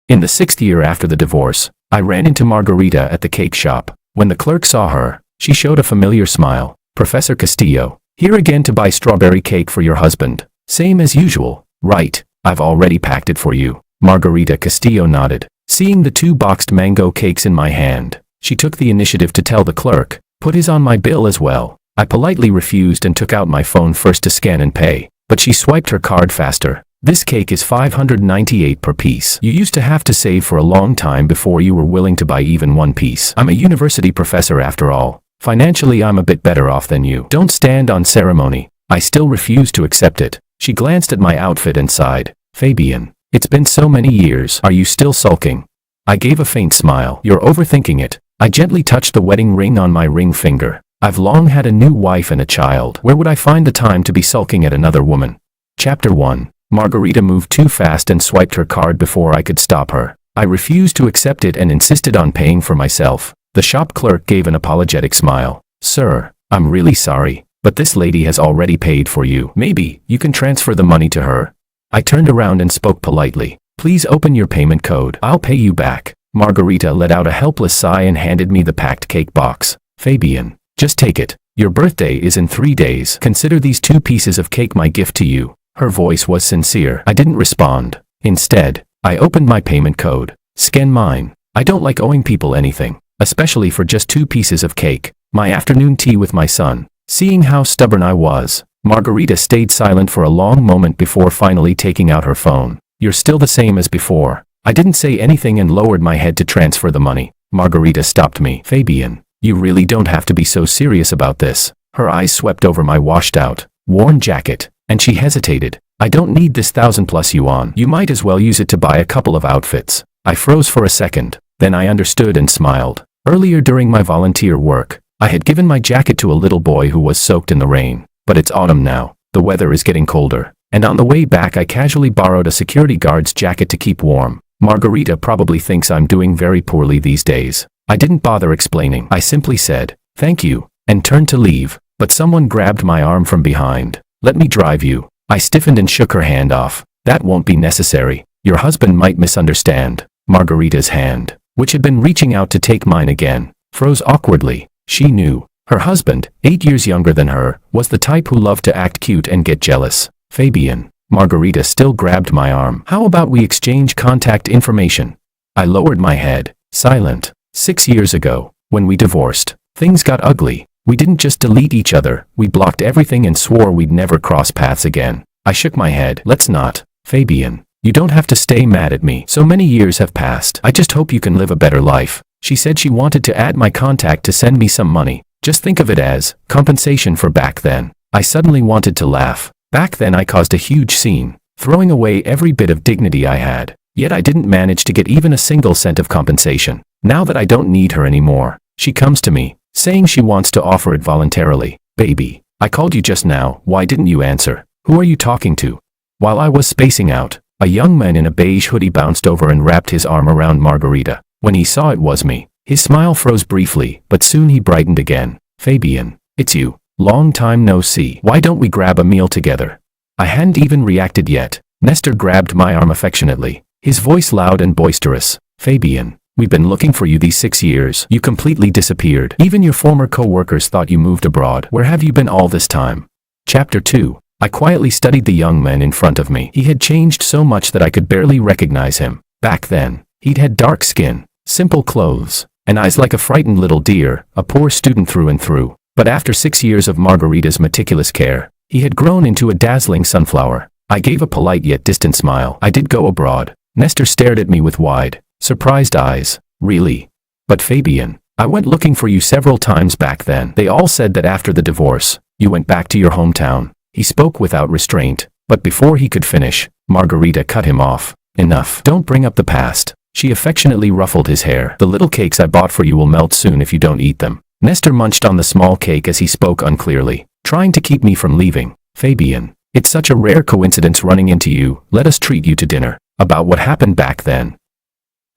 In the 6th year after the divorce, I ran into Margarita at the cake shop. When the clerk saw her, she showed a familiar smile. Professor Castillo, here again to buy strawberry cake for your husband. Same as usual, right? I've already packed it for you. Margarita Castillo nodded. Seeing the 2 boxed mango cakes in my hand, she took the initiative to tell the clerk, put his on my bill as well. I politely refused and took out my phone first to scan and pay, but she swiped her card faster. This cake is $598 per piece. You used to have to save for a long time before you were willing to buy even one piece. I'm a university professor after all. Financially, I'm a bit better off than you. Don't stand on ceremony. I still refuse to accept it. She glanced at my outfit and sighed. Fabian, it's been so many years. Are you still sulking? I gave a faint smile. You're overthinking it. I gently touched the wedding ring on my ring finger. I've long had a new wife and a child. Where would I find the time to be sulking at another woman? Chapter 1. Margarita moved too fast and swiped her card before I could stop her. I refused to accept it and insisted on paying for myself. The shop clerk gave an apologetic smile. Sir, I'm really sorry, but this lady has already paid for you. Maybe you can transfer the money to her. I turned around and spoke politely. Please open your payment code. I'll pay you back. Margarita let out a helpless sigh and handed me the packed cake box. Fabian, just take it. Your birthday is in 3 days. Consider these 2 pieces of cake my gift to you. Her voice was sincere. I didn't respond. Instead, I opened my payment code. Scan mine. I don't like owing people anything, especially for just 2 pieces of cake. My afternoon tea with my son. Seeing how stubborn I was, Margarita stayed silent for a long moment before finally taking out her phone. You're still the same as before. I didn't say anything and lowered my head to transfer the money. Margarita stopped me. Fabian, you really don't have to be so serious about this. Her eyes swept over my washed-out, worn jacket, and she hesitated. I don't need this 1,000+ yuan. You might as well use it to buy a couple of outfits. I froze for a second. Then I understood and smiled. Earlier during my volunteer work, I had given my jacket to a little boy who was soaked in the rain. But it's autumn now. The weather is getting colder. And on the way back I casually borrowed a security guard's jacket to keep warm. Margarita probably thinks I'm doing very poorly these days. I didn't bother explaining. I simply said, thank you, and turned to leave. But someone grabbed my arm from behind. Let me drive you. I stiffened and shook her hand off. That won't be necessary. Your husband might misunderstand. Margarita's hand, which had been reaching out to take mine again, froze awkwardly. She knew. Her husband, 8 years younger than her, was the type who loved to act cute and get jealous. Fabian. Margarita still grabbed my arm. How about we exchange contact information? I lowered my head, silent. 6 years ago, when we divorced, things got ugly. We didn't just delete each other, we blocked everything and swore we'd never cross paths again. I shook my head. Let's not. Fabian, you don't have to stay mad at me. So many years have passed. I just hope you can live a better life. She said she wanted to add my contact to send me some money. Just think of it as compensation for back then. I suddenly wanted to laugh. Back then I caused a huge scene, throwing away every bit of dignity I had. Yet I didn't manage to get even a single cent of compensation. Now that I don't need her anymore, she comes to me, saying she wants to offer it voluntarily. Baby, I called you just now. Why didn't you answer? Who are you talking to? While I was spacing out, a young man in a beige hoodie bounced over and wrapped his arm around Margarita. When he saw it was me, his smile froze briefly, but soon he brightened again. Fabian, it's you. Long time no see. Why don't we grab a meal together? I hadn't even reacted yet. Nestor grabbed my arm affectionately, his voice loud and boisterous. Fabian, we've been looking for you these 6 years. You completely disappeared. Even your former co-workers thought you moved abroad. Where have you been all this time? Chapter 2. I quietly studied the young man in front of me. He had changed so much that I could barely recognize him. Back then, he'd had dark skin, simple clothes, and eyes like a frightened little deer, a poor student through and through. But after 6 years of Margarita's meticulous care, he had grown into a dazzling sunflower. I gave a polite yet distant smile. I did go abroad. Nestor stared at me with wide, surprised eyes. Really? But Fabian, I went looking for you several times back then. They all said that after the divorce, you went back to your hometown. He spoke without restraint, but before he could finish, Margarita cut him off. Enough. Don't bring up the past. She affectionately ruffled his hair. The little cakes I bought for you will melt soon if you don't eat them. Nestor munched on the small cake as he spoke unclearly, trying to keep me from leaving. Fabian, it's such a rare coincidence running into you. Let us treat you to dinner. About what happened back then.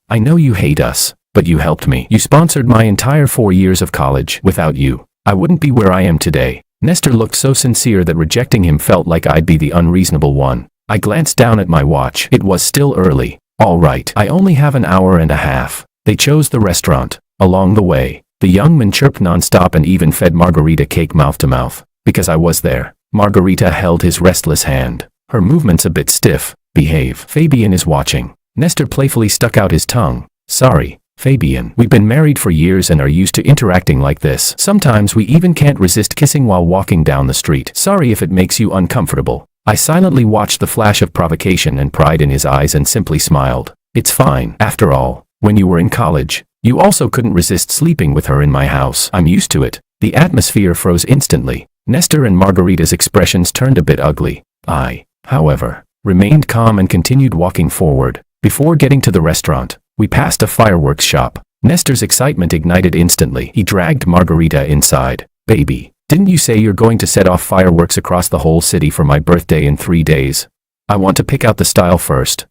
I know you hate us, but you helped me. You sponsored my entire 4 years of college. Without you, I wouldn't be where I am today. Nestor looked so sincere that rejecting him felt like I'd be the unreasonable one. I glanced down at my watch. It was still early. All right, I only have an hour and a half. They chose the restaurant. Along the way, the young man chirped nonstop and even fed Margarita cake mouth to mouth. Because I was there, Margarita held his restless hand. Her movements a bit stiff. Behave. Fabian is watching. Nestor playfully stuck out his tongue. Sorry, Fabian. We've been married for years and are used to interacting like this. Sometimes we even can't resist kissing while walking down the street. Sorry if it makes you uncomfortable. I silently watched the flash of provocation and pride in his eyes and simply smiled. It's fine. After all, when you were in college, you also couldn't resist sleeping with her in my house. I'm used to it. The atmosphere froze instantly. Nestor and Margarita's expressions turned a bit ugly. I, however, remained calm and continued walking forward. Before getting to the restaurant, we passed a fireworks shop. Nestor's excitement ignited instantly. He dragged Margarita inside. Baby, didn't you say you're going to set off fireworks across the whole city for my birthday in 3 days? I want to pick out the style first.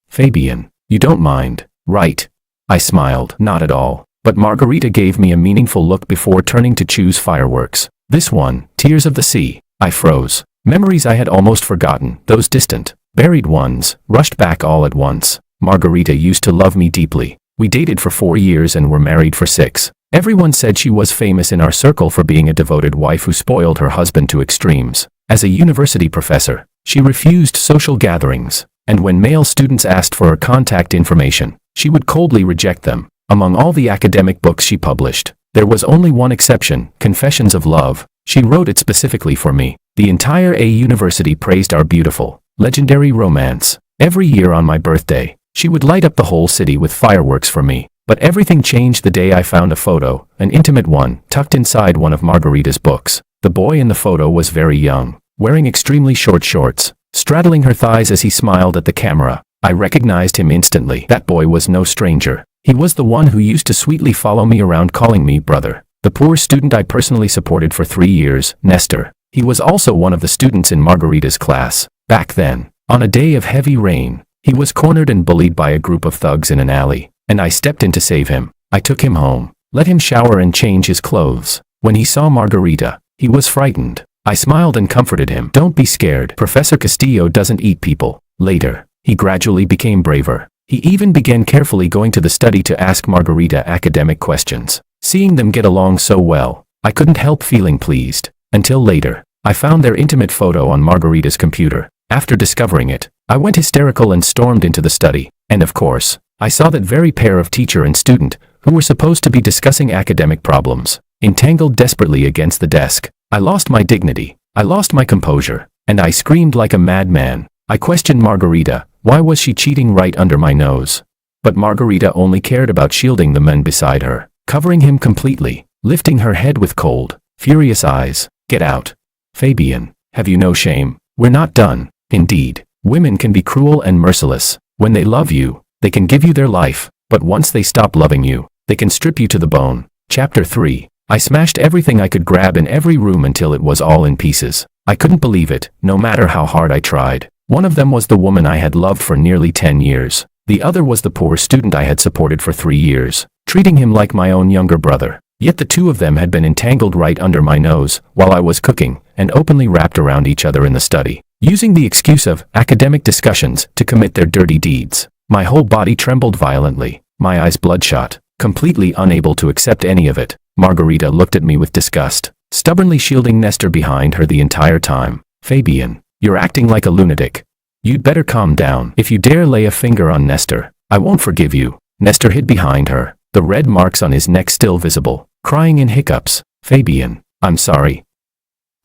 Fabian, you don't mind, right? I smiled. Not at all. But Margarita gave me a meaningful look before turning to choose fireworks. This one, Tears of the Sea. I froze. Memories I had almost forgotten, those distant, buried ones, rushed back all at once. Margarita used to love me deeply. We dated for 4 years and were married for 6. Everyone said she was famous in our circle for being a devoted wife who spoiled her husband to extremes. As a university professor, she refused social gatherings, and when male students asked for her contact information, she would coldly reject them. Among all the academic books she published, there was only one exception, Confessions of Love. She wrote it specifically for me. The entire university praised our beautiful, legendary romance. Every year on my birthday, she would light up the whole city with fireworks for me. But everything changed the day I found a photo, an intimate one, tucked inside one of Margarita's books. The boy in the photo was very young, wearing extremely short shorts, straddling her thighs as he smiled at the camera. I recognized him instantly. That boy was no stranger. He was the one who used to sweetly follow me around calling me brother. The poor student I personally supported for 3 years, Nestor. He was also one of the students in Margarita's class. Back then, on a day of heavy rain, he was cornered and bullied by a group of thugs in an alley, and I stepped in to save him. I took him home, let him shower and change his clothes. When he saw Margarita, he was frightened. I smiled and comforted him. Don't be scared. Professor Castillo doesn't eat people. Later, he gradually became braver. He even began carefully going to the study to ask Margarita academic questions. Seeing them get along so well, I couldn't help feeling pleased. Until later, I found their intimate photo on Margarita's computer. After discovering it, I went hysterical and stormed into the study. And of course, I saw that very pair of teacher and student, who were supposed to be discussing academic problems, entangled desperately against the desk. I lost my dignity. I lost my composure, and I screamed like a madman. I questioned Margarita. Why was she cheating right under my nose? But Margarita only cared about shielding the man beside her, covering him completely, lifting her head with cold, furious eyes. Get out. Fabian, have you no shame? We're not done. Indeed, women can be cruel and merciless. When they love you, they can give you their life, but once they stop loving you, they can strip you to the bone. Chapter 3. I smashed everything I could grab in every room until it was all in pieces. I couldn't believe it, no matter how hard I tried. One of them was the woman I had loved for nearly 10 years. The other was the poor student I had supported for 3 years, treating him like my own younger brother. Yet the two of them had been entangled right under my nose while I was cooking and openly wrapped around each other in the study, using the excuse of academic discussions to commit their dirty deeds. My whole body trembled violently, my eyes bloodshot, completely unable to accept any of it. Margarita looked at me with disgust, stubbornly shielding Nestor behind her the entire time. Fabian, you're acting like a lunatic. You'd better calm down. If you dare lay a finger on Nestor, I won't forgive you. Nestor hid behind her, the red marks on his neck still visible, crying in hiccups. Fabian, I'm sorry.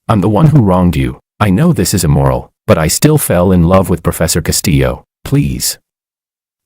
I'm the one who wronged you. I know this is immoral, but I still fell in love with Professor Castillo. Please.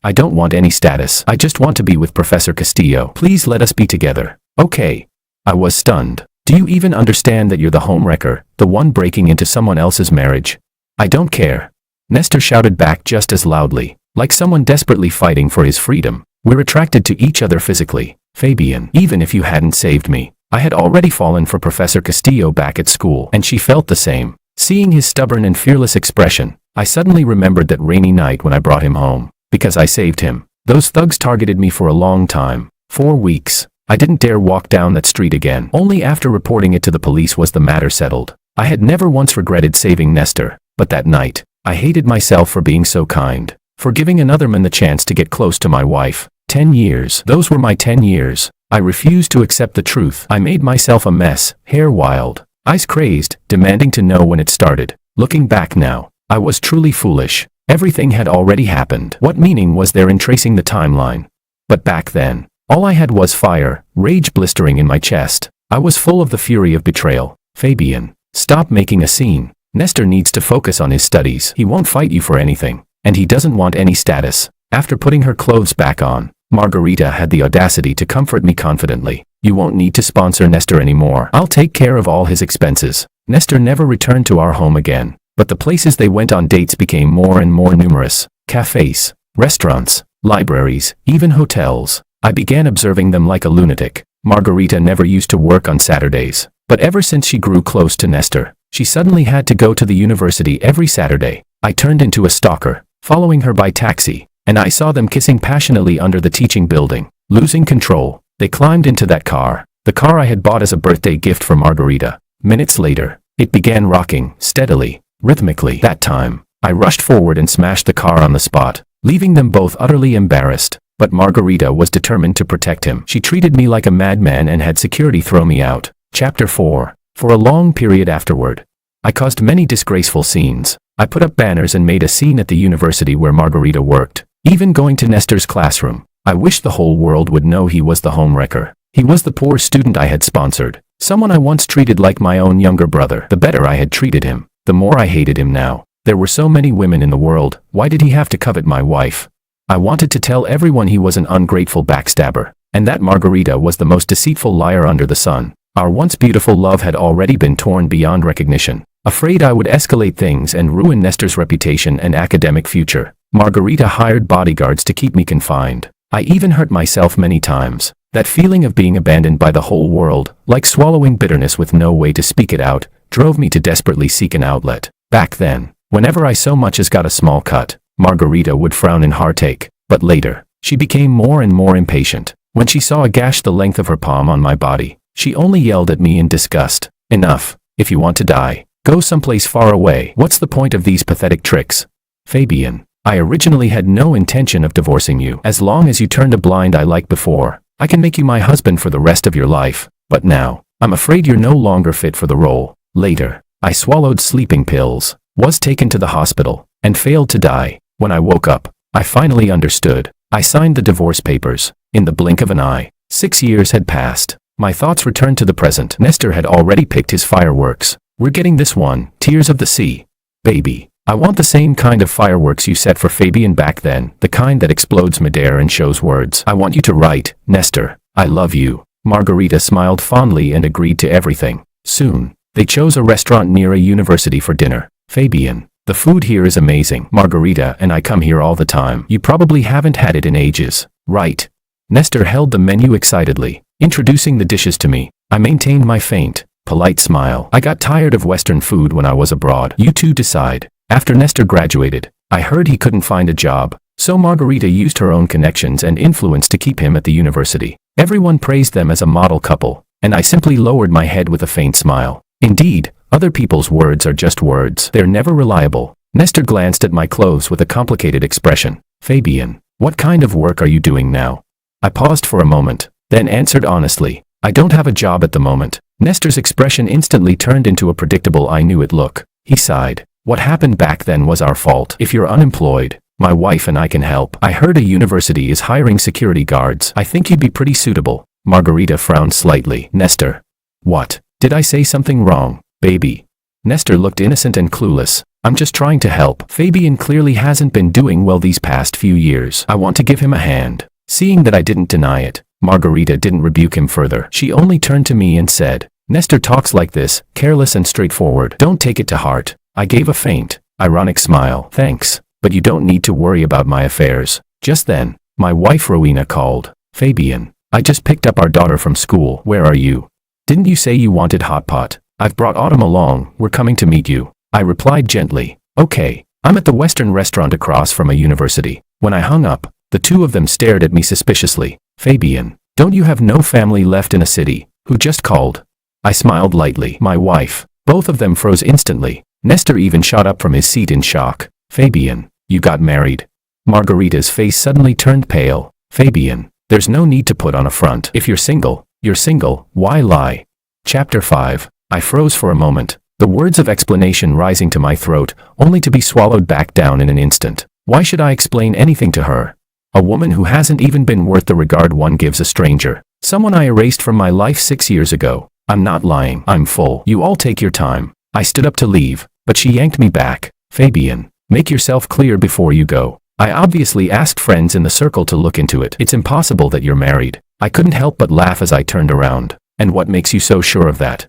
I don't want any status. I just want to be with Professor Castillo. Please let us be together. Okay. I was stunned. Do you even understand that you're the homewrecker, the one breaking into someone else's marriage? I don't care. Nestor shouted back just as loudly, like someone desperately fighting for his freedom. We're attracted to each other physically. Fabian, even if you hadn't saved me, I had already fallen for Professor Castillo back at school, and she felt the same. Seeing his stubborn and fearless expression, I suddenly remembered that rainy night when I brought him home. Because I saved him, those thugs targeted me for a long time. 4 weeks. I didn't dare walk down that street again. Only after reporting it to the police was the matter settled. I had never once regretted saving Nestor, but that night, I hated myself for being so kind. For giving another man the chance to get close to my wife. 10 years. Those were my 10 years. I refused to accept the truth. I made myself a mess, hair wild, eyes crazed, demanding to know when it started. Looking back now, I was truly foolish. Everything had already happened. What meaning was there in tracing the timeline? But back then, all I had was fire, rage blistering in my chest. I was full of the fury of betrayal. Fabian, stop making a scene. Nestor needs to focus on his studies. He won't fight you for anything, and he doesn't want any status. After putting her clothes back on, Margarita had the audacity to comfort me confidently. You won't need to sponsor Nestor anymore. I'll take care of all his expenses. Nestor never returned to our home again, but the places they went on dates became more and more numerous. Cafes, restaurants, libraries, even hotels. I began observing them like a lunatic. Margarita never used to work on Saturdays, but ever since she grew close to Nestor, she suddenly had to go to the university every Saturday. I turned into a stalker, following her by taxi, and I saw them kissing passionately under the teaching building. Losing control, they climbed into that car, the car I had bought as a birthday gift for Margarita. Minutes later, it began rocking, steadily, rhythmically. That time, I rushed forward and smashed the car on the spot, leaving them both utterly embarrassed. But Margarita was determined to protect him. She treated me like a madman and had security throw me out. Chapter 4. For a long period afterward, I caused many disgraceful scenes. I put up banners and made a scene at the university where Margarita worked. Even going to Nestor's classroom, I wished the whole world would know he was the homewrecker. He was the poor student I had sponsored, someone I once treated like my own younger brother. The better I had treated him, the more I hated him now. There were so many women in the world, why did he have to covet my wife? I wanted to tell everyone he was an ungrateful backstabber, and that Margarita was the most deceitful liar under the sun. Our once beautiful love had already been torn beyond recognition. Afraid I would escalate things and ruin Nestor's reputation and academic future, Margarita hired bodyguards to keep me confined. I even hurt myself many times. That feeling of being abandoned by the whole world, like swallowing bitterness with no way to speak it out, drove me to desperately seek an outlet. Back then, whenever I so much as got a small cut, Margarita would frown in heartache, but later, she became more and more impatient. When she saw a gash the length of her palm on my body, she only yelled at me in disgust. Enough. If you want to die, go someplace far away. What's the point of these pathetic tricks? Fabian, I originally had no intention of divorcing you. As long as you turned a blind eye like before, I can make you my husband for the rest of your life. But now, I'm afraid you're no longer fit for the role. Later, I swallowed sleeping pills, was taken to the hospital, and failed to die. When I woke up, I finally understood. I signed the divorce papers. In the blink of an eye, 6 years had passed. My thoughts returned to the present. Nestor had already picked his fireworks. We're getting this one, Tears of the Sea. Baby, I want the same kind of fireworks you set for Fabian back then, the kind that explodes midair and shows words. I want you to write, Nestor, I love you. Margarita smiled fondly and agreed to everything. Soon, they chose a restaurant near a university for dinner. Fabian, the food here is amazing. Margarita and I come here all the time. You probably haven't had it in ages, right? Nestor held the menu excitedly, introducing the dishes to me. I maintained my faint, polite smile. I got tired of Western food when I was abroad. You two decide. After Nestor graduated, I heard he couldn't find a job, so Margarita used her own connections and influence to keep him at the university. Everyone praised them as a model couple, and I simply lowered my head with a faint smile. Indeed, other people's words are just words. They're never reliable. Nestor glanced at my clothes with a complicated expression. Fabian, what kind of work are you doing now? I paused for a moment, then answered honestly, I don't have a job at the moment. Nestor's expression instantly turned into a predictable I knew it look. He sighed. What happened back then was our fault. If you're unemployed, my wife and I can help. I heard a university is hiring security guards. I think you'd be pretty suitable. Margarita frowned slightly. Nestor. What? Did I say something wrong, baby? Nestor looked innocent and clueless. I'm just trying to help. Fabian clearly hasn't been doing well these past few years. I want to give him a hand. Seeing that I didn't deny it, Margarita didn't rebuke him further. She only turned to me and said, Nestor talks like this, careless and straightforward. Don't take it to heart. I gave a faint, ironic smile. Thanks, but you don't need to worry about my affairs. Just then, my wife Rowena called. Fabian, I just picked up our daughter from school. Where are you? Didn't you say you wanted hot pot? I've brought Autumn along. We're coming to meet you. I replied gently. Okay, I'm at the Western restaurant across from a university. When I hung up, the two of them stared at me suspiciously. Fabian, don't you have no family left in a city? Who just called? I smiled lightly. My wife. Both of them froze instantly. Nestor even shot up from his seat in shock. Fabian, you got married? Margarita's face suddenly turned pale. Fabian, there's no need to put on a front. If you're single, you're single, why lie? Chapter 5. I froze for a moment, the words of explanation rising to my throat, only to be swallowed back down in an instant. Why should I explain anything to her? A woman who hasn't even been worth the regard one gives a stranger. Someone I erased from my life 6 years ago. I'm not lying, I'm full. You all take your time. I stood up to leave, but she yanked me back. Fabian, make yourself clear before you go. I obviously asked friends in the circle to look into it. It's impossible that you're married. I couldn't help but laugh as I turned around. And what makes you so sure of that?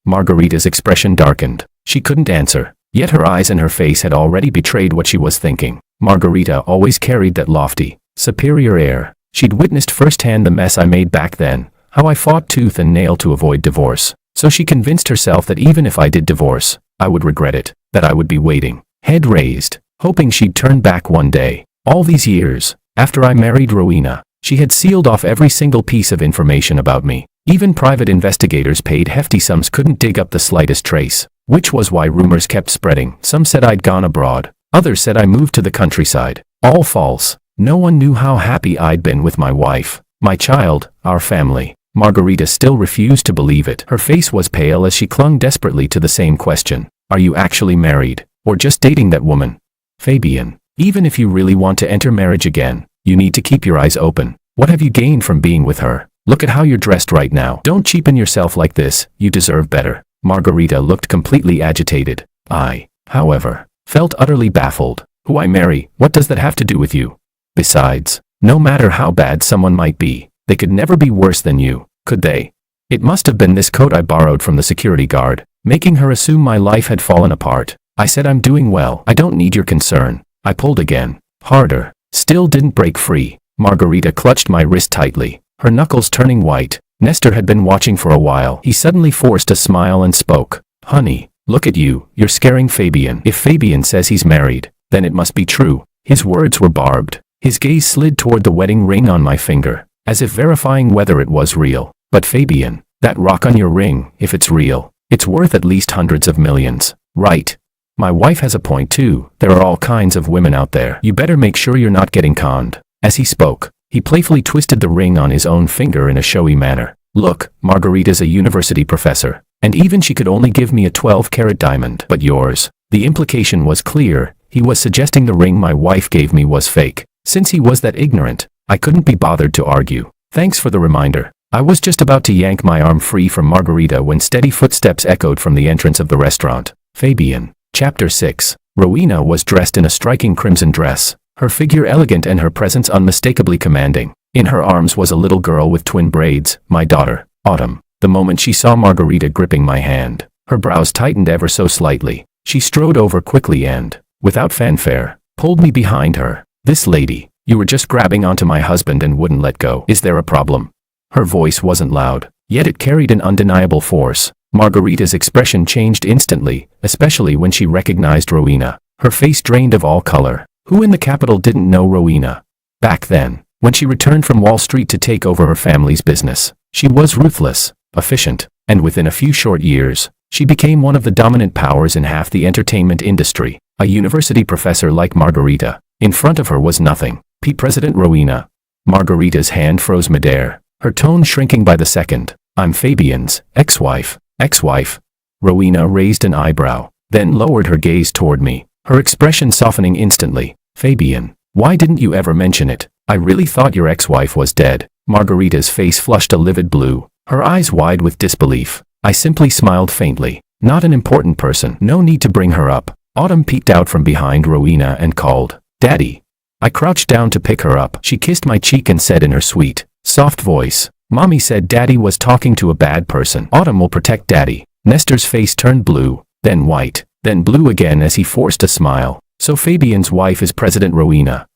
Margarita's expression darkened. She couldn't answer, yet her eyes and her face had already betrayed what she was thinking. Margarita always carried that lofty, superior air. She'd witnessed firsthand the mess I made back then, how I fought tooth and nail to avoid divorce. So she convinced herself that even if I did divorce, I would regret it, that I would be waiting, head raised, hoping she'd turn back one day. All these years, after I married Rowena, she had sealed off every single piece of information about me. Even private investigators paid hefty sums couldn't dig up the slightest trace, which was why rumors kept spreading. Some said I'd gone abroad, others said I moved to the countryside. All false. No one knew how happy I'd been with my wife, my child, our family. Margarita still refused to believe it. Her face was pale as she clung desperately to the same question. Are you actually married, or just dating that woman? Fabian, even if you really want to enter marriage again, you need to keep your eyes open. What have you gained from being with her? Look at how you're dressed right now. Don't cheapen yourself like this, you deserve better. Margarita looked completely agitated. I, however, felt utterly baffled. Who I marry, what does that have to do with you? Besides, no matter how bad someone might be, they could never be worse than you, could they? It must have been this coat I borrowed from the security guard, making her assume my life had fallen apart. I said I'm doing well. I don't need your concern. I pulled again. Harder. Still didn't break free. Margarita clutched my wrist tightly, her knuckles turning white. Nestor had been watching for a while. He suddenly forced a smile and spoke. Honey, look at you. You're scaring Fabian. If Fabian says he's married, then it must be true. His words were barbed. His gaze slid toward the wedding ring on my finger, as if verifying whether it was real. But Fabian, that rock on your ring, if it's real, it's worth at least hundreds of millions, right? My wife has a point too. There are all kinds of women out there. You better make sure you're not getting conned. As he spoke, he playfully twisted the ring on his own finger in a showy manner. Look, Margarita's a university professor, and even she could only give me a 12-carat diamond. But yours. The implication was clear. He was suggesting the ring my wife gave me was fake. Since he was that ignorant, I couldn't be bothered to argue. Thanks for the reminder. I was just about to yank my arm free from Margarita when steady footsteps echoed from the entrance of the restaurant. Fabian. Chapter 6. Rowena was dressed in a striking crimson dress, her figure elegant and her presence unmistakably commanding. In her arms was a little girl with twin braids, my daughter, Autumn. The moment she saw Margarita gripping my hand, her brows tightened ever so slightly. She strode over quickly and, without fanfare, pulled me behind her. This lady, you were just grabbing onto my husband and wouldn't let go. Is there a problem? Her voice wasn't loud, yet it carried an undeniable force. Margarita's expression changed instantly, especially when she recognized Rowena. Her face drained of all color. Who in the capital didn't know Rowena? Back then, when she returned from Wall Street to take over her family's business, she was ruthless, efficient, and within a few short years, she became one of the dominant powers in half the entertainment industry. A university professor like Margarita. In front of her was nothing. President Rowena. Margarita's hand froze midair, her tone shrinking by the second. I'm Fabian's ex-wife. Ex-wife? Rowena raised an eyebrow, then lowered her gaze toward me, her expression softening instantly. Fabian, why didn't you ever mention it? I really thought your ex-wife was dead. Margarita's face flushed a livid blue, her eyes wide with disbelief. I simply smiled faintly. Not an important person. No need to bring her up. Autumn peeked out from behind Rowena and called, Daddy. I crouched down to pick her up. She kissed my cheek and said in her sweet, soft voice, Mommy said Daddy was talking to a bad person. Autumn will protect Daddy. Nestor's face turned blue, then white, then blue again as he forced a smile. So Fabian's wife is President Rowena.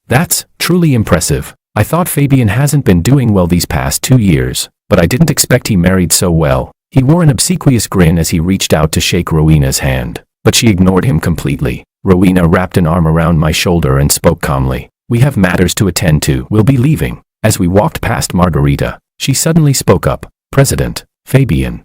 That's truly impressive. I thought Fabian hasn't been doing well these past 2 years, but I didn't expect he married so well. He wore an obsequious grin as he reached out to shake Rowena's hand, but she ignored him completely. Rowena wrapped an arm around my shoulder and spoke calmly. We have matters to attend to. We'll be leaving. As we walked past Margarita, she suddenly spoke up. President, Fabian,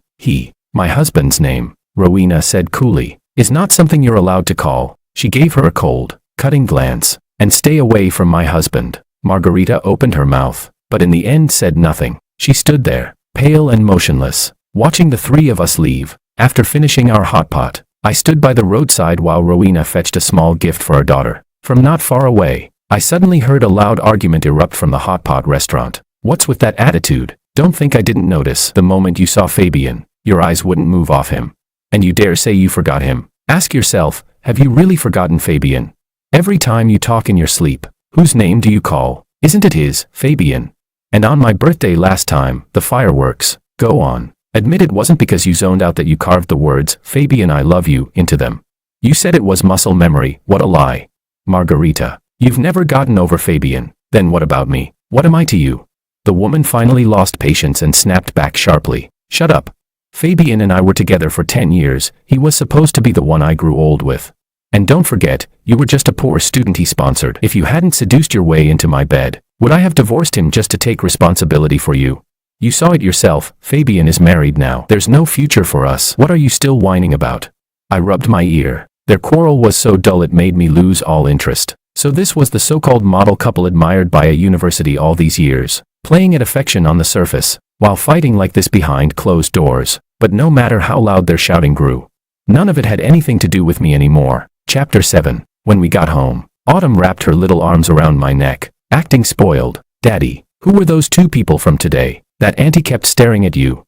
my husband's name, Rowena said coolly, is not something you're allowed to call. She gave her a cold, cutting glance. And stay away from my husband. Margarita opened her mouth, but in the end said nothing. She stood there, pale and motionless, watching the three of us leave. After finishing our hot pot, I stood by the roadside while Rowena fetched a small gift for our daughter. From not far away, I suddenly heard a loud argument erupt from the hot pot restaurant. What's with that attitude? Don't think I didn't notice. The moment you saw Fabian, your eyes wouldn't move off him. And you dare say you forgot him? Ask yourself, have you really forgotten Fabian? Every time you talk in your sleep, whose name do you call? Isn't it his, Fabian? And on my birthday last time, the fireworks. Go on. Admit it wasn't because you zoned out that you carved the words, Fabian I love you, into them. You said it was muscle memory. What a lie. Margarita, you've never gotten over Fabian. Then what about me? What am I to you? The woman finally lost patience and snapped back sharply. Shut up. Fabian and I were together for 10 years. He was supposed to be the one I grew old with. And don't forget, you were just a poor student he sponsored. If you hadn't seduced your way into my bed, would I have divorced him just to take responsibility for you? You saw it yourself. Fabian is married now. There's no future for us. What are you still whining about? I rubbed my ear. Their quarrel was so dull it made me lose all interest. So this was the so-called model couple admired by a university all these years, playing at affection on the surface, while fighting like this behind closed doors. But no matter how loud their shouting grew, none of it had anything to do with me anymore. Chapter 7. When we got home, Autumn wrapped her little arms around my neck, acting spoiled. Daddy, who were those two people from today? That auntie kept staring at you.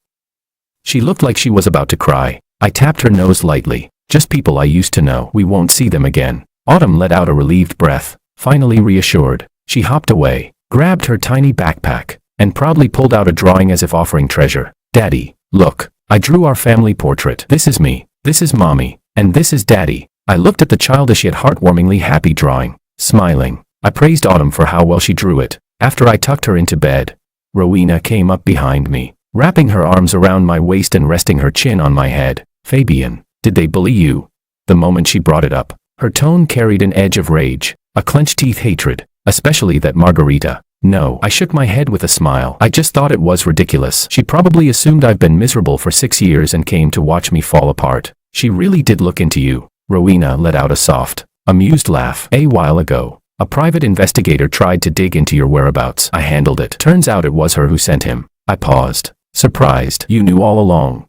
She looked like she was about to cry. I tapped her nose lightly. Just people I used to know. We won't see them again. Autumn let out a relieved breath. Finally reassured, she hopped away, grabbed her tiny backpack, and proudly pulled out a drawing as if offering treasure. Daddy, look, I drew our family portrait. This is me, this is Mommy, and this is Daddy. I looked at the childish yet heartwarmingly happy drawing, smiling. I praised Autumn for how well she drew it. After I tucked her into bed, Rowena came up behind me, wrapping her arms around my waist and resting her chin on my head. Fabian, did they bully you? The moment she brought it up, her tone carried an edge of rage, a clenched teeth hatred, especially that Margarita. No, I shook my head with a smile. I just thought it was ridiculous. She probably assumed I've been miserable for 6 years and came to watch me fall apart. She really did look into you. Rowena let out a soft, amused laugh. A while ago, a private investigator tried to dig into your whereabouts. I handled it. Turns out it was her who sent him. I paused, surprised. You knew all along.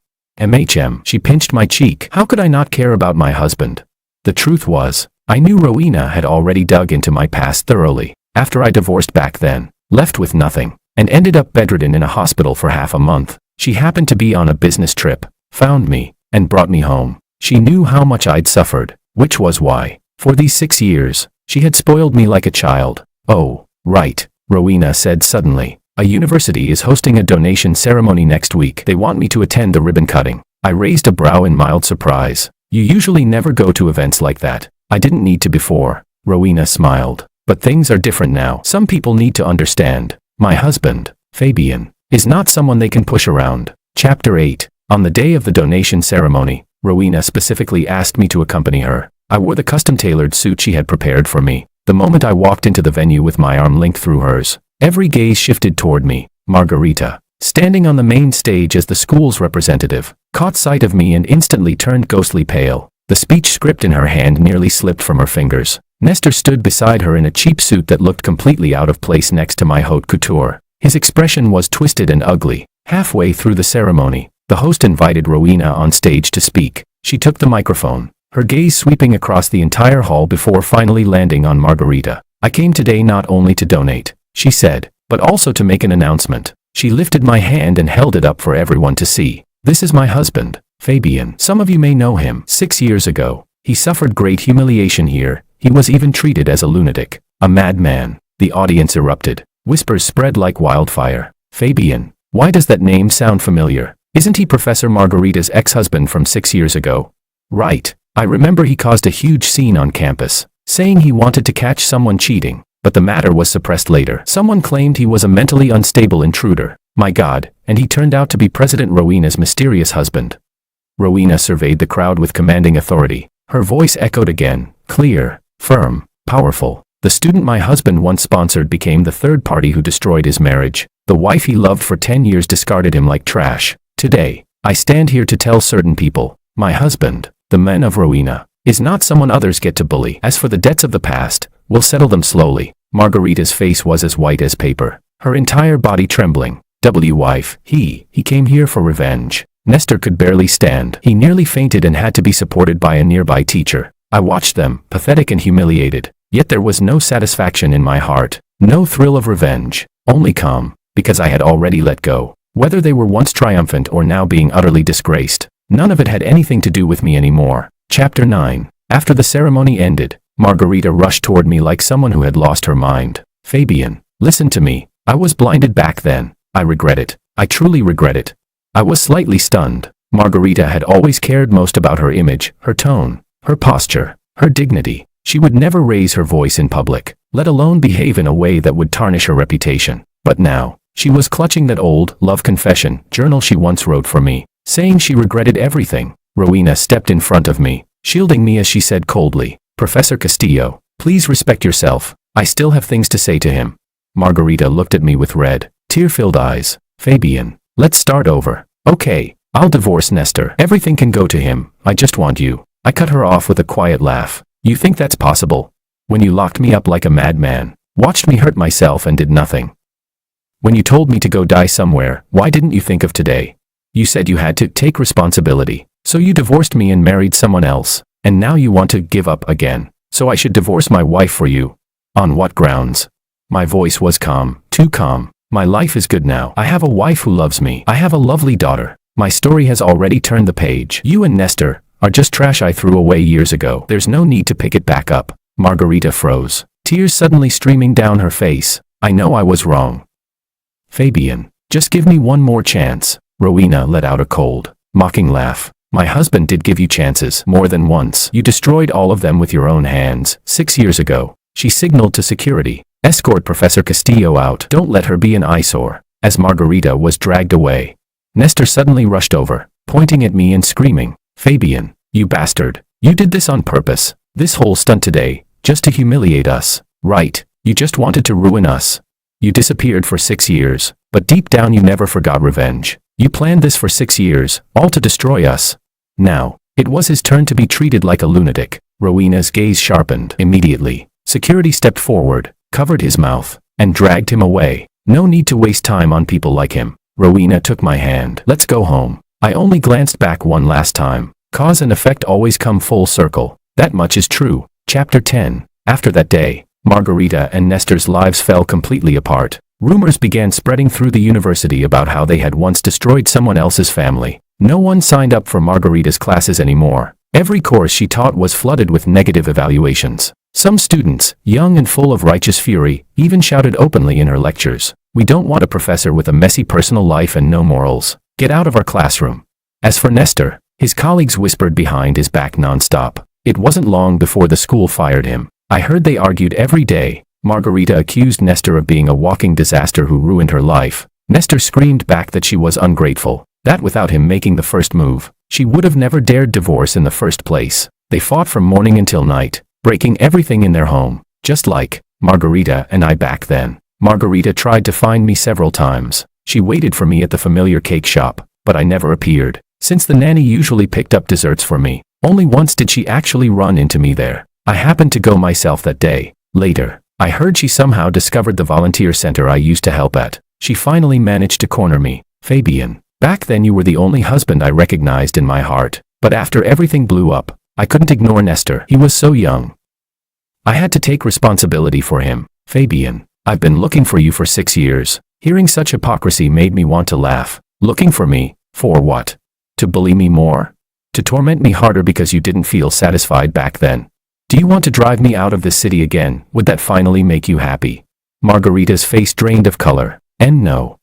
She pinched my cheek. How could I not care about my husband? The truth was, I knew Rowena had already dug into my past thoroughly. After I divorced back then, left with nothing, and ended up bedridden in a hospital for half a month, she happened to be on a business trip, found me, and brought me home. She knew how much I'd suffered, which was why, for these 6 years, she had spoiled me like a child. Oh, right, Rowena said suddenly. A university is hosting a donation ceremony next week. They want me to attend the ribbon cutting. I raised a brow in mild surprise. You usually never go to events like that. I didn't need to before. Rowena smiled. But things are different now. Some people need to understand. My husband, Fabian, is not someone they can push around. Chapter 8. On the day of the donation ceremony, Rowena specifically asked me to accompany her. I wore the custom-tailored suit she had prepared for me. The moment I walked into the venue with my arm linked through hers, every gaze shifted toward me. Margarita, standing on the main stage as the school's representative, caught sight of me and instantly turned ghostly pale. The speech script in her hand nearly slipped from her fingers. Nestor stood beside her in a cheap suit that looked completely out of place next to my haute couture. His expression was twisted and ugly. Halfway through the ceremony, the host invited Rowena on stage to speak. She took the microphone, her gaze sweeping across the entire hall before finally landing on Margarita. I came today not only to donate, she said, but also to make an announcement. She lifted my hand and held it up for everyone to see. This is my husband, Fabian. Some of you may know him. 6 years ago, he suffered great humiliation here. He was even treated as a lunatic, a madman. The audience erupted. Whispers spread like wildfire. Fabian, why does that name sound familiar? Isn't he Professor Margarita's ex-husband from 6 years ago? Right. I remember he caused a huge scene on campus, saying he wanted to catch someone cheating, but the matter was suppressed later. Someone claimed he was a mentally unstable intruder. My God, and he turned out to be President Rowena's mysterious husband. Rowena surveyed the crowd with commanding authority. Her voice echoed again, clear, firm, powerful. The student my husband once sponsored became the third party who destroyed his marriage. The wife he loved for 10 years discarded him like trash. Today, I stand here to tell certain people, my husband, the man of Rowena, is not someone others get to bully. As for the debts of the past, We'll settle them slowly. Margarita's face was as white as paper, her entire body trembling. Wife, he came here for revenge. Nestor could barely stand. He nearly fainted and had to be supported by a nearby teacher. I watched them, pathetic and humiliated. Yet there was no satisfaction in my heart, no thrill of revenge, only calm, because I had already let go. Whether they were once triumphant or now being utterly disgraced, none of it had anything to do with me anymore. Chapter 9. After the ceremony ended, Margarita rushed toward me like someone who had lost her mind. Fabian, listen to me. I was blinded back then. I regret it. I truly regret it. I was slightly stunned. Margarita had always cared most about her image, her tone, her posture, her dignity. She would never raise her voice in public, let alone behave in a way that would tarnish her reputation. But now, she was clutching that old love confession journal she once wrote for me, saying she regretted everything. Rowena stepped in front of me, shielding me as she said coldly, Professor Castillo, please respect yourself. I still have things to say to him. Margarita looked at me with red, tear-filled eyes. Fabian, let's start over. Okay, I'll divorce Nestor. Everything can go to him. I just want you. I cut her off with a quiet laugh. You think that's possible? When you locked me up like a madman, watched me hurt myself and did nothing. When you told me to go die somewhere, why didn't you think of today? You said you had to take responsibility. So you divorced me and married someone else. And now you want to give up again. So I should divorce my wife for you. On what grounds? My voice was calm, too calm. My life is good now. I have a wife who loves me. I have a lovely daughter. My story has already turned the page. You and Nestor are just trash I threw away years ago. There's no need to pick it back up. Margarita froze, tears suddenly streaming down her face. I know I was wrong. Fabian, just give me one more chance. Rowena let out a cold, mocking laugh. My husband did give you chances more than once. You destroyed all of them with your own hands. 6 years ago, she signaled to security. Escort Professor Castillo out. Don't let her be an eyesore. As Margarita was dragged away, Nestor suddenly rushed over, pointing at me and screaming, Fabian, you bastard. You did this on purpose. This whole stunt today, just to humiliate us. Right, you just wanted to ruin us. You disappeared for 6 years, but deep down you never forgot revenge. You planned this for 6 years, all to destroy us. Now, it was his turn to be treated like a lunatic. Rowena's gaze sharpened. Immediately, security stepped forward, covered his mouth, and dragged him away. No need to waste time on people like him. Rowena took my hand. Let's go home. I only glanced back one last time. Cause and effect always come full circle. That much is true. Chapter 10. After that day, Margarita and Nestor's lives fell completely apart. Rumors began spreading through the university about how they had once destroyed someone else's family. No one signed up for Margarita's classes anymore. Every course she taught was flooded with negative evaluations. Some students, young and full of righteous fury, even shouted openly in her lectures, "We don't want a professor with a messy personal life and no morals. Get out of our classroom." As for Nestor, his colleagues whispered behind his back nonstop. It wasn't long before the school fired him. I heard they argued every day. Margarita accused Nestor of being a walking disaster who ruined her life. Nestor screamed back that she was ungrateful, that without him making the first move, she would have never dared divorce in the first place. They fought from morning until night, breaking everything in their home, just like Margarita and I back then. Margarita tried to find me several times. She waited for me at the familiar cake shop, but I never appeared. Since the nanny usually picked up desserts for me, only once did she actually run into me there. I happened to go myself that day. Later, I heard she somehow discovered the volunteer center I used to help at. She finally managed to corner me. Fabian, back then you were the only husband I recognized in my heart. But after everything blew up, I couldn't ignore Nestor. He was so young. I had to take responsibility for him. Fabian, I've been looking for you for 6 years. Hearing such hypocrisy made me want to laugh. Looking for me? For what? To bully me more? To torment me harder because you didn't feel satisfied back then? Do you want to drive me out of this city again? Would that finally make you happy? Margarita's face drained of color. And no.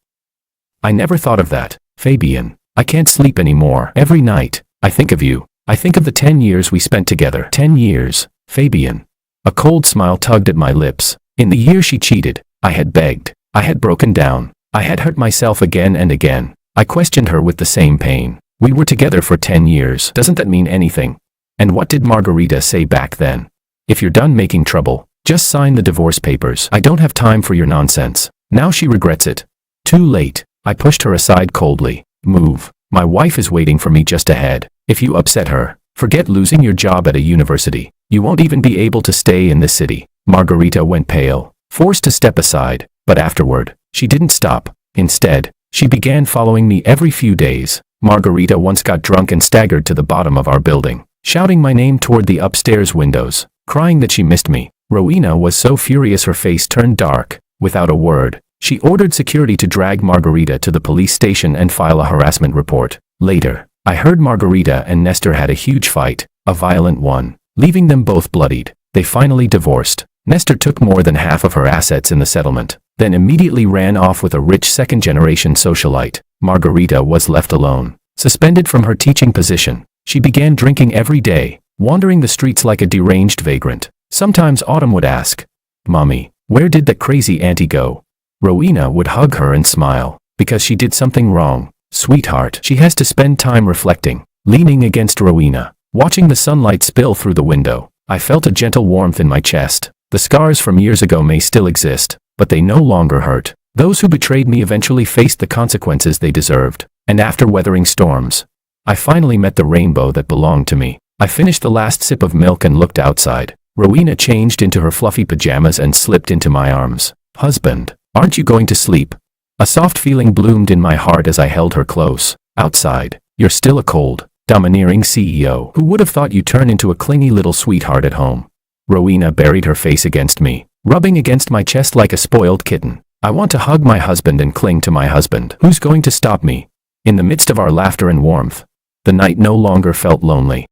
I never thought of that. Fabian, I can't sleep anymore. Every night, I think of you. I think of the 10 years we spent together. 10 years. Fabian. A cold smile tugged at my lips. In the year she cheated, I had begged. I had broken down. I had hurt myself again and again. I questioned her with the same pain. We were together for 10 years. Doesn't that mean anything? And what did Margarita say back then? If you're done making trouble, just sign the divorce papers. I don't have time for your nonsense. Now she regrets it. Too late. I pushed her aside coldly. Move. My wife is waiting for me just ahead. If you upset her, forget losing your job at a university. You won't even be able to stay in this city. Margarita went pale, forced to step aside, but afterward, she didn't stop. Instead, she began following me every few days. Margarita once got drunk and staggered to the bottom of our building, shouting my name toward the upstairs windows, crying that she missed me. Rowena was so furious her face turned dark. Without a word, she ordered security to drag Margarita to the police station and file a harassment report. Later, I heard Margarita and Nestor had a huge fight, a violent one, leaving them both bloodied. They finally divorced. Nestor took more than half of her assets in the settlement, then immediately ran off with a rich second-generation socialite. Margarita was left alone, suspended from her teaching position. She began drinking every day, wandering the streets like a deranged vagrant. Sometimes Autumn would ask, "Mommy, where did that crazy auntie go?" Rowena would hug her and smile, because she did something wrong. "Sweetheart," she has to spend time reflecting, leaning against Rowena, watching the sunlight spill through the window. I felt a gentle warmth in my chest. The scars from years ago may still exist, but they no longer hurt. Those who betrayed me eventually faced the consequences they deserved. And after weathering storms, I finally met the rainbow that belonged to me. I finished the last sip of milk and looked outside. Rowena changed into her fluffy pajamas and slipped into my arms. "Husband, aren't you going to sleep?" A soft feeling bloomed in my heart as I held her close. "Outside, you're still a cold, domineering CEO. Who would have thought you turn into a clingy little sweetheart at home?" Rowena buried her face against me, rubbing against my chest like a spoiled kitten. "I want to hug my husband and cling to my husband. Who's going to stop me?" In the midst of our laughter and warmth, the night no longer felt lonely.